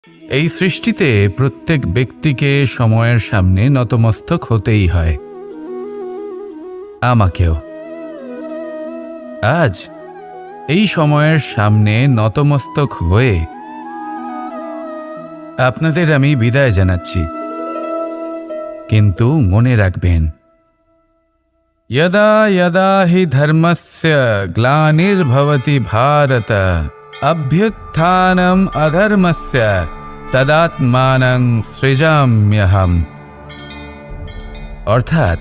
এই সৃষ্টিতে প্রত্যেক ব্যক্তিকে সময়ের সামনে নতমস্তক হতেই হয়, আমাকেও। আজ এই সময়ের সামনে নতমস্তক হয়ে আপনাদের আমি বিদায় জানাচ্ছি। কিন্তু মনে রাখবেন, यदा यदा हि धर्मस्य ग्लानिर्भवति भारत अभ्युत्थानम् अधर्मस्य तदात्मानं सृजाम्यहम्। অর্থাৎ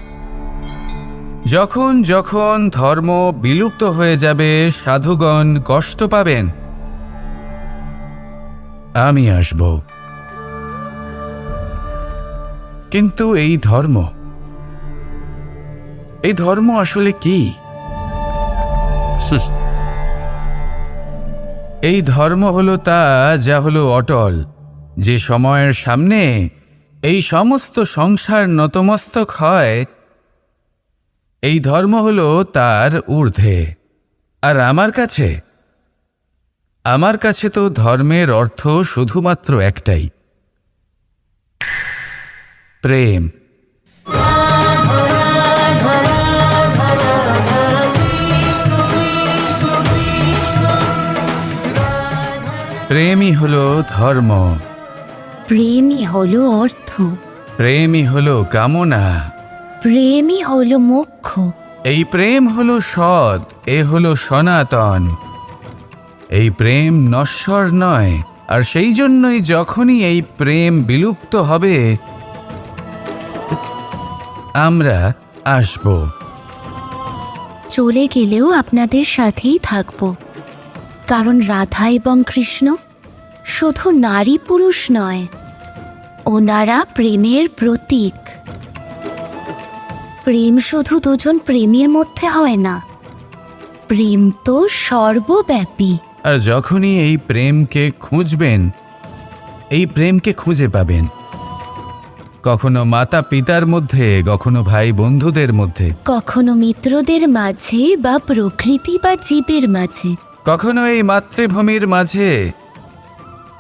যখন যখন ধর্ম বিলুপ্ত হয়ে যাবে, সাধুগণ কষ্ট পাবেন, আমি আসব। কিন্তু এই ধর্ম আসলে কি? এই ধর্ম হলো তা যা হলো অটল, যে সময়ের সামনে এই সমস্ত সংসার নতমস্তক হয়। এই ধর্ম হলো তার ঊর্ধ্বে। আর আমার কাছে তো ধর্মের অর্থ শুধুমাত্র একটাই, প্রেম। প্রেমই হলো ধর্ম, প্রেমই হলো অর্থ, প্রেমই হলো কামনা, প্রেমই হলো মোক্ষ। এই প্রেম হলো সৎ, এ হলো সনাতন। এই প্রেম নশ্বর নয়। আর সেই জন্যই যখনই এই প্রেম বিলুপ্ত হবে, আমরা আসব। চলে গেলেও আপনাদের সাথেই থাকব, কারণ রাধা এবং কৃষ্ণ শুধু নারী পুরুষ নয়, ওনারা প্রেমের প্রতীক। প্রেম শুধু দুজন প্রেমের মধ্যে হয় না, প্রেম তো সর্বব্যাপী। আর যখনই এই প্রেমকে খুঁজবেন, এই প্রেমকে খুঁজে পাবেন। কখনো মাতা পিতার মধ্যে, কখনো ভাই বন্ধুদের মধ্যে, কখনো মিত্রদের মাঝে বা প্রকৃতি বা জীবের মাঝে, কখনো এই মাতৃভূমির মাঝে,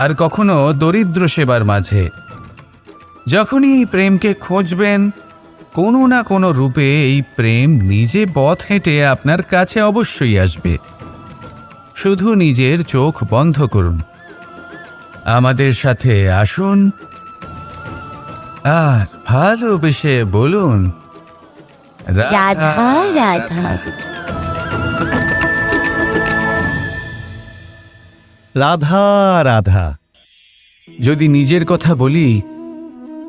আর কখনো দরিদ্র সেবার মাঝে। যখনই এই প্রেমকে খুঁজবেন, কোনো না কোনো রূপে এই প্রেম নিজে পথ হেঁটে আপনার কাছে অবশ্যই আসবে। শুধু নিজের চোখ বন্ধ করুন, আমাদের সাথে আসুন, আর ভালোবেসে বলুন, রাধা রাধা। রাধা রাধা। যদি নিজের কথা বলি,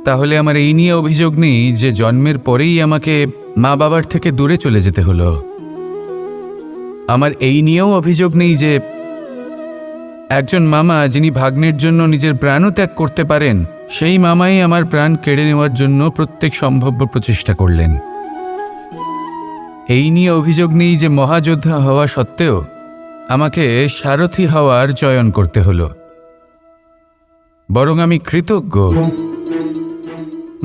তাহলে আমার এই নিয়ে অভিযোগ নেই যে জন্মের পরেই আমাকে মা বাবার থেকে দূরে চলে যেতে হলো। আমার এই নিয়েও অভিযোগ নেই যে একজন মামা, যিনি ভাগ্নের জন্য নিজের প্রাণও ত্যাগ করতে পারেন, সেই মামাই আমার প্রাণ কেড়ে নেওয়ার জন্য প্রত্যেক সম্ভাব্য প্রচেষ্টা করলেন। এই নিয়ে অভিযোগ নেই যে মহাযোদ্ধা হওয়া সত্ত্বেও আমাকে সারথি হওয়ার চয়ন করতে হলো। বরং আমি কৃতজ্ঞ,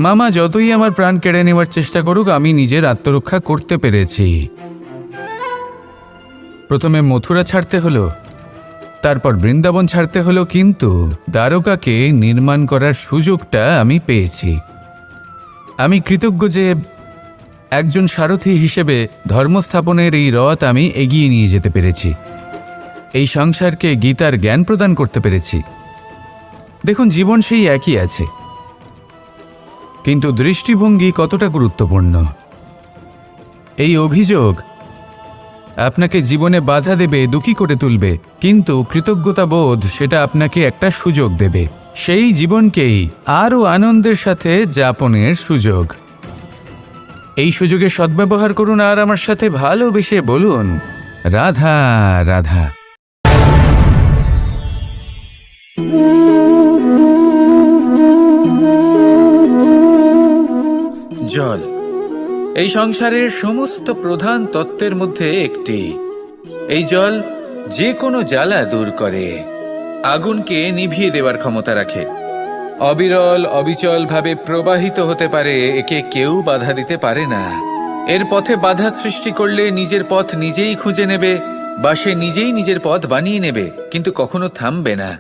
মামা যতই আমার প্রাণ কেড়ে নেওয়ার চেষ্টা করুক, আমি নিজের আত্মরক্ষা করতে পেরেছি। প্রথমে মথুরা ছাড়তে হলো, তারপর বৃন্দাবন ছাড়তে হলো, কিন্তু দ্বারকাকে নির্মাণ করার সুযোগটা আমি পেয়েছি। আমি কৃতজ্ঞ যে একজন সারথি হিসেবে ধর্মস্থাপনের এই রথ আমি এগিয়ে নিয়ে যেতে পেরেছি। এই সংসারকে গীতার জ্ঞান প্রদান করতে পেরেছি। দেখুন, জীবন সেই একই আছে, কিন্তু দৃষ্টিভঙ্গি কতটা গুরুত্বপূর্ণ। এই অভিযোগ আপনাকে জীবনে বাধা দেবে, দুঃখী করে তুলবে, কিন্তু কৃতজ্ঞতা বোধ সেটা আপনাকে একটা সুযোগ দেবে, সেই জীবনকেই আরও আনন্দের সাথে যাপনের সুযোগ। এই সুযোগের সদ্ব্যবহার করুন, আর আমার সাথে ভালোবেসে বলুন, রাধা রাধা। জল এই সংসারের সমস্ত প্রধান তত্ত্বের মধ্যে একটি। এই জল যে কোনো জ্বালা দূর করে, আগুনকে নিভিয়ে দেওয়ার ক্ষমতা রাখে, অবিরল অবিচল ভাবে প্রবাহিত হতে পারে, একে কেউ বাধা দিতে পারে না। এর পথে বাধা সৃষ্টি করলে নিজের পথ নিজেই খুঁজে নেবে, বা সে নিজেই নিজের পথ বানিয়ে নেবে, কিন্তু কখনো থামবে না।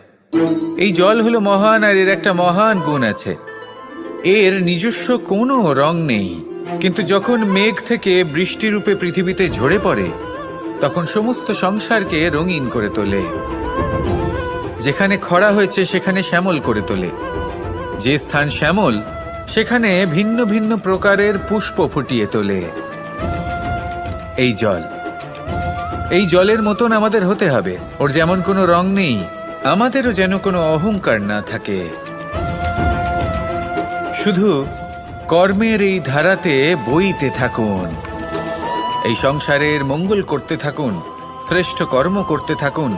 এই জল হলো মহান, আর এর একটা মহান গুণ আছে, এর নিজস্ব কোনো রং নেই। কিন্তু যখন মেঘ থেকে বৃষ্টি রূপে পৃথিবীতে ঝরে পড়ে, তখন সমস্ত সংসারকে রঙিন করে তোলে। যেখানে খরা হয়েছে সেখানে শ্যামল করে তোলে, যে স্থান শ্যামল সেখানে ভিন্ন ভিন্ন প্রকারের পুষ্প ফুটিয়ে তোলে। এই জল, এই জলের মতন আমাদের হতে হবে। ওর যেমন কোনো রং নেই, আমাদেরও যেন কোনো অহংকার না থাকে। শুধু কর্মের এই ধারাতে বইতে থাকুন, এই সংসারের মঙ্গল করতে থাকুন, শ্রেষ্ঠ কর্ম করতে থাকুন।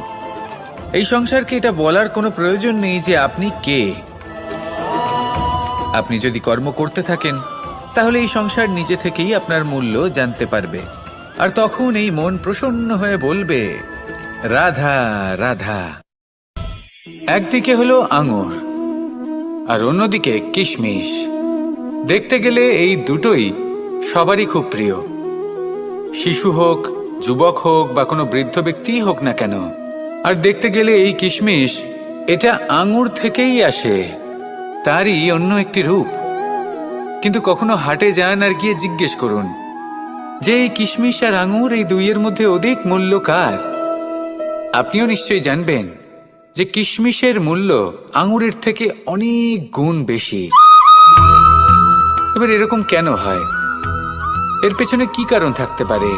এই সংসারকে এটা বলার কোনো প্রয়োজন নেই যে আপনি কে। আপনি যদি কর্ম করতে থাকেন, তাহলে এই সংসার নিজে থেকেই আপনার মূল্য জানতে পারবে। আর তখন এই মন প্রসন্ন হয়ে বলবে, রাধা রাধা। একদিকে হলো আঙুর আর অন্যদিকে কিশমিশ। দেখতে গেলে এই দুটোই সবারই খুব প্রিয়, শিশু হোক, যুবক হোক বা কোনো বৃদ্ধ ব্যক্তিই হোক না কেন। আর দেখতে গেলে এই কিশমিশ, এটা আঙুর থেকেই আসে, তারই অন্য একটি রূপ। কিন্তু কখনো হাটে যান আর গিয়ে জিজ্ঞেস করুন যে এই কিশমিশ আর আঙুর, এই দুইয়ের মধ্যে অধিক মূল্য কার? আপনিও নিশ্চয়ই জানবেন যে কিশমিশের মূল্য আঙুরের থেকে অনেক গুণ বেশি। এবার এরকম কেন হয়? এর পেছনে কি কারণ থাকতে পারে?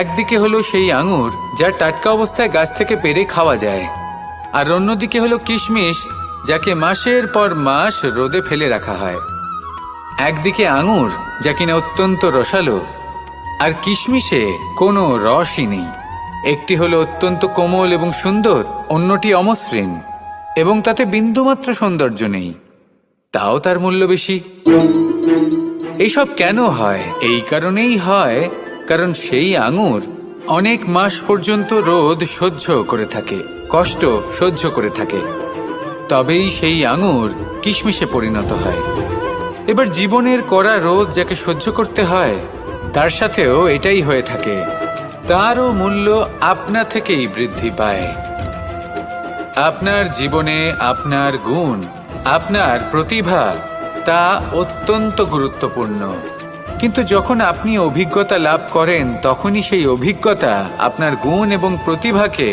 একদিকে হলো সেই আঙুর যা টাটকা অবস্থায় গাছ থেকে পেড়ে খাওয়া যায়, আর অন্যদিকে হলো কিশমিশ যাকে মাসের পর মাস রোদে ফেলে রাখা হয়। একদিকে আঙুর যা কিনা অত্যন্ত রসালো, আর কিশমিশে কোনো রসই নেই। একটি হলো অত্যন্ত কোমল এবং সুন্দর, অন্যটি অমসৃণ এবং তাতে বিন্দুমাত্র সৌন্দর্য নেই, তাও তার মূল্য বেশি। এইসব কেন হয়? এই কারণেই হয় কারণ সেই আঙুর অনেক মাস পর্যন্ত রোদ সহ্য করে থাকে, কষ্ট সহ্য করে থাকে, তবেই সেই আঙুর কিশমিশে পরিণত হয়। এবার জীবনের কড়া রোদ যাকে সহ্য করতে হয়, তার সাথেও এটাই হয়ে থাকে, তারও মূল্য আপনা থেকেই বৃদ্ধি পায়। আপনার জীবনে আপনার গুণ, আপনার প্রতিভা, তা অত্যন্ত গুরুত্বপূর্ণ। কিন্তু যখন আপনি অভিজ্ঞতা লাভ করেন, তখনই সেই অভিজ্ঞতা আপনার গুণ এবং প্রতিভাকে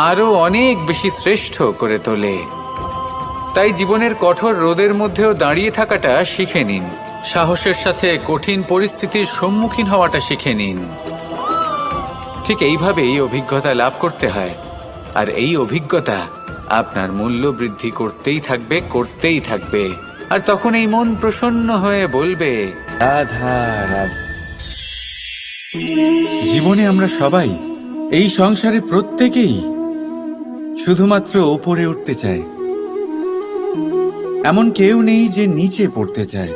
আরও অনেক বেশি শ্রেষ্ঠ করে তোলে। তাই জীবনের কঠোর রোদের মধ্যেও দাঁড়িয়ে থাকাটা শিখে নিন, সাহসের সাথে কঠিন পরিস্থিতির সম্মুখীন হওয়াটা শিখে নিন। ঠিক এইভাবেই অভিজ্ঞতা লাভ করতে হয়, আর এই অভিজ্ঞতা আপনার মূল্য বৃদ্ধি করতেই থাকবে, করতেই থাকবে। আর তখন এই মন প্রসন্ন হয়ে বলবে, রাধা রাধা। জীবনে আমরা সবাই, এই সংসারে প্রত্যেকেই শুধুমাত্র ওপরে উঠতে চায়, এমন কেউ নেই যে নিচে পড়তে চায়।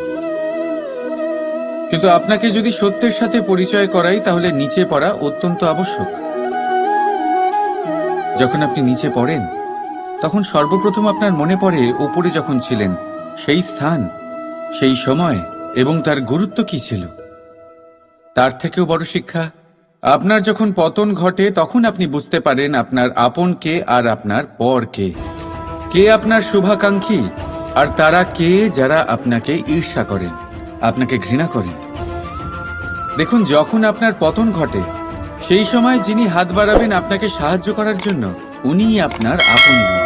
কিন্তু আপনাকে যদি সত্যের সাথে পরিচয় করাই, তাহলে নিচে পড়া অত্যন্ত আবশ্যক। যখন আপনি নিচে পড়েন, তখন সর্বপ্রথম আপনার মনে পড়ে উপরে যখন ছিলেন, সেই স্থান, সেই সময় এবং তার গুরুত্ব কি ছিল। তার থেকেও বড় শিক্ষা, আপনার যখন পতন ঘটে, তখন আপনি বুঝতে পারেন আপনার আপন কে আর আপনার পর কে। কে আপনার শুভাকাঙ্ক্ষী, আর তারা কে যারা আপনাকে ঈর্ষা করেন, আপনাকে ঘৃণা করেন। দেখুন, যখন আপনার পতন ঘটে, সেই সময় যিনি হাত বাড়াবেন আপনাকে সাহায্য করার জন্য, উনিই আপনার আপনজন।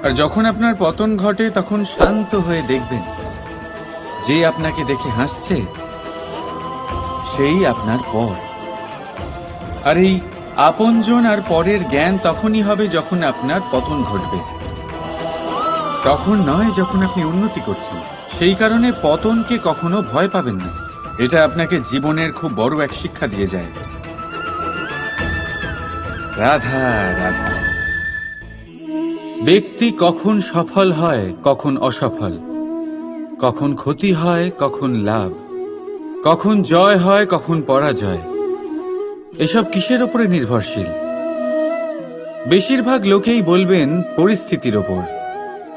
আর যখন আপনার পতন ঘটে, তখন শান্ত হয়ে দেখবেন যে আপনাকে দেখে হাসছে, সেই আপনার পর। আর এই আপনজন আর পরের জ্ঞান তখনই হবে যখন আপনার পতন ঘটবে, তখন নয় যখন আপনি উন্নতি করছেন। সেই কারণে পতনকে কখনো ভয় পাবেন না, এটা আপনাকে জীবনের খুব বড় এক শিক্ষা দিয়ে যায়। রাধা রাধা। ব্যক্তি কখন সফল হয়, কখন অসফল, কখন ক্ষতি হয়, কখন লাভ, কখন জয় হয়, কখন পরাজয়, এসব কিসের ওপরে নির্ভরশীল? বেশিরভাগ লোকেই বলবেন পরিস্থিতির ওপর,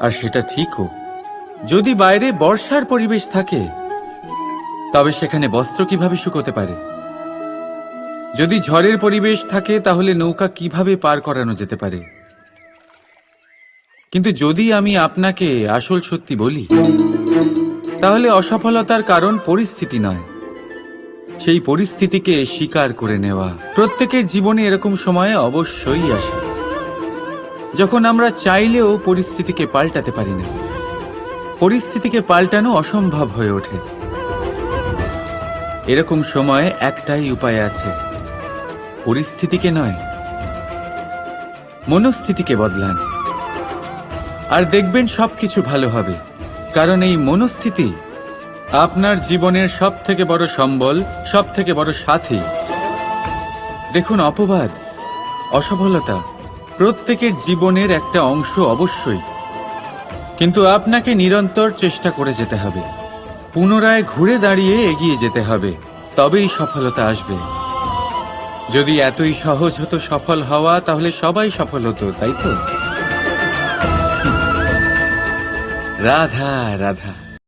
আর সেটা ঠিকও। যদি বাইরে বর্ষার পরিবেশ থাকে, তবে সেখানে বস্ত্র কিভাবে শুকোতে পারে? যদি ঝড়ের পরিবেশ থাকে, তাহলে নৌকা কিভাবে পার করানো যেতে পারে? কিন্তু যদি আমি আপনাকে আসল সত্যি বলি, তাহলে অসফলতার কারণ পরিস্থিতি নয়, সেই পরিস্থিতিকে স্বীকার করে নেওয়া। প্রত্যেকের জীবনে এরকম সময় অবশ্যই আসে যখন আমরা চাইলেও পরিস্থিতিকে পাল্টাতে পারি না। পরিস্থিতিকে পাল্টানো অসম্ভব হয়ে ওঠে। এরকম সময় একটাই উপায় আছে, পরিস্থিতিকে নয়, মনস্থিতিকে বদলান, আর দেখবেন সবকিছু ভালো হবে। কারণ এই মনস্থিতি আপনার জীবনের সব থেকে বড় সম্বল, সব থেকে বড় সাথী। দেখুন, অপবাদ, অসফলতা প্রত্যেকের জীবনের একটা অংশ অবশ্যই, কিন্তু আপনাকে নিরন্তর চেষ্টা করে যেতে হবে, পুনরায় ঘুরে দাঁড়িয়ে এগিয়ে যেতে হবে, তবেই সফলতা আসবে। যদি এতই সহজ হতো সফল হওয়া, তাহলে সবাই সফল হতো, তাই তো? রাধা রাধা।